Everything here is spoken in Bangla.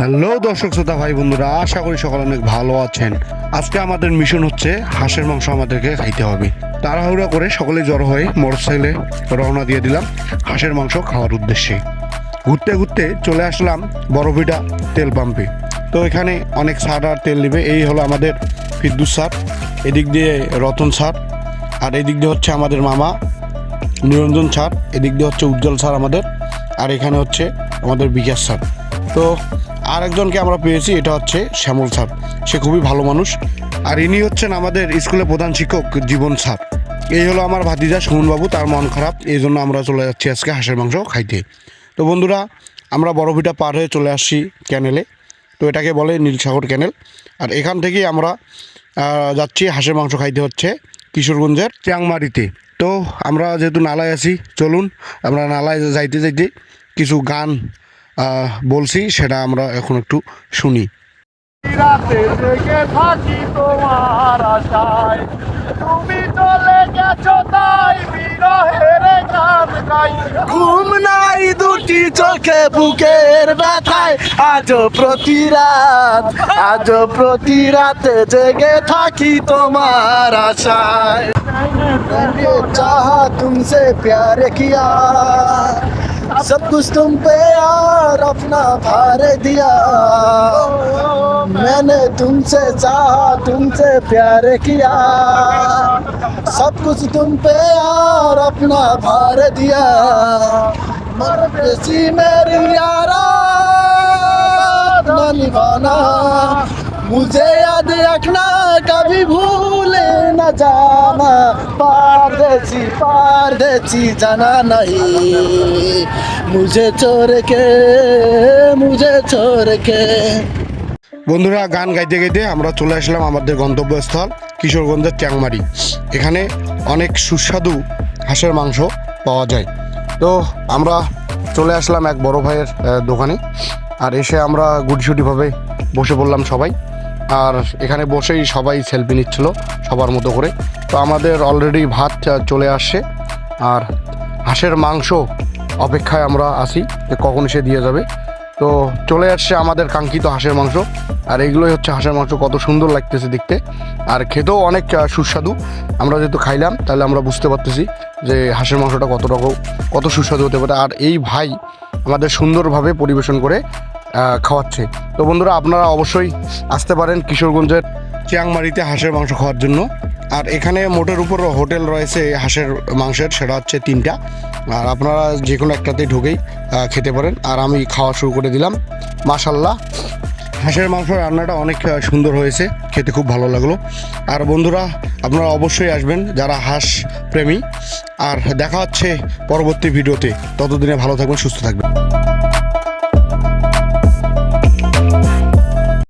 হ্যালো দর্শক শ্রোতা ভাই বন্ধুরা, আশা করি সকলে অনেক ভালো আছেন। আজকে আমাদের মিশন হচ্ছে হাঁসের মাংস আমাদেরকে খাইতে হবে। তাড়াহুড়া করে সকলে জড়ো হয়ে মোটরসাইকেলে রওনা দিয়ে দিলাম হাঁসের মাংস খাওয়ার উদ্দেশ্যে। ঘুরতে ঘুরতে চলে আসলাম বড়ভিটা তেল পাম্পে। তো এখানে অনেক স্যার আর তেল নেবে। এই হলো আমাদের ফিদ্দুস স্যার, এদিক দিয়ে রতন স্যার, আর এদিক দিয়ে হচ্ছে আমাদের মামা নিরঞ্জন স্যার, এদিক দিয়ে হচ্ছে উজ্জ্বল স্যার আমাদের, আর এখানে হচ্ছে আমাদের বিকাশ স্যার। তো আর একজনকে আমরা পেয়েছি, এটা হচ্ছে শ্যামল স্যার। সে খুবই ভালো মানুষ, আর ইনি হচ্ছেন আমাদের স্কুলের প্রধান শিক্ষক জীবন স্যার। এই হলো আমার ভাতিজা সুমনবাবু, তার মন খারাপ, এই জন্য আমরা চলে যাচ্ছি আজকে হাঁসের মাংস খাইতে। তো বন্ধুরা, আমরা বড়ভিটা পার হয়ে চলে আসছি ক্যানেলে। তো এটাকে বলে নীলসাগর ক্যানেল। আর এখান থেকেই আমরা যাচ্ছি হাঁসের মাংস খাইতে হচ্ছে কিশোরগঞ্জের চ্যাংমারিতে। তো আমরা যেহেতু নালায় আছি, চলুন আমরা নালায় যাইতে যাইতে কিছু গান বলছি, সেটা আমরা এখন একটু শুনি। রাতে জেগে থাকি তোমার আশায়, তুমি চলে গেছো তাই বিরহের গান গাই। ঘুম নাই দুটি চোখে বুকের ব্যথায়, আজও প্রতি রাতে জেগে থাকি তোমার আশায়। চাহা তুমসে প্যার কিয়া, सब कुछ तुम पे यार अपना भार दिया, मैंने तुमसे चाहा तुमसे प्यार किया, सब कुछ तुम पे यार अपना भार दिया, मर बेसी मेरी यारा न निभाना, मुझे याद रखना कभी भूले न जाना, पारदेसी जाना नहीं, मुझे छोड़ के। বন্ধুরা, গান গাইতে গাইতে আমরা চলে আসলাম আমাদের গন্তব্যস্থল কিশোরগঞ্জের চ্যাংমারি। এখানে অনেক সুস্বাদু হাঁসের মাংস পাওয়া যায়। তো আমরা চলে আসলাম এক বড় ভাইয়ের দোকানে, আর এসে আমরা গুটিসুটিভাবে বসে পড়লাম সবাই। আর এখানে বসেই সবাই সেলফি নিচ্ছিল সবার মতো করে। তো আমাদের অলরেডি ভাত চলে আসছে, আর হাঁসের মাংস অপেক্ষায় আমরা আছি যে কখন সে দিয়ে যাবে। তো চলে আসছে আমাদের কাঙ্ক্ষিত হাঁসের মাংস, আর এইগুলোই হচ্ছে হাঁসের মাংস। কত সুন্দর লাগতেছে দেখতে, আর খেতেও অনেক সুস্বাদু। আমরা যেহেতু খাইলাম, তাহলে আমরা বুঝতে পারতেছি যে হাঁসের মাংসটা কত সুস্বাদু হতে পারে। আর এই ভাই আমাদের সুন্দরভাবে পরিবেশন করে খাওয়াচ্ছে। তো বন্ধুরা, আপনারা অবশ্যই আসতে পারেন কিশোরগঞ্জের চ্যাংমারিতে হাঁসের মাংস খাওয়ার জন্য। আর এখানে মোটের উপর হোটেল রয়েছে হাঁসের মাংসের, সেটা হচ্ছে 3টা। আর আপনারা যে কোনো একটাতেই ঢুকেই খেতে পারেন। আর আমি খাওয়া শুরু করে দিলাম। মাশাল্লাহ, হাঁসের মাংস রান্নাটা অনেক সুন্দর হয়েছে, খেতে খুব ভালো লাগলো। আর বন্ধুরা, আপনারা অবশ্যই আসবেন যারা হাঁস প্রেমী। আর দেখা হচ্ছে পরবর্তী ভিডিওতে। ততদিনে ভালো থাকবেন, সুস্থ থাকবেন।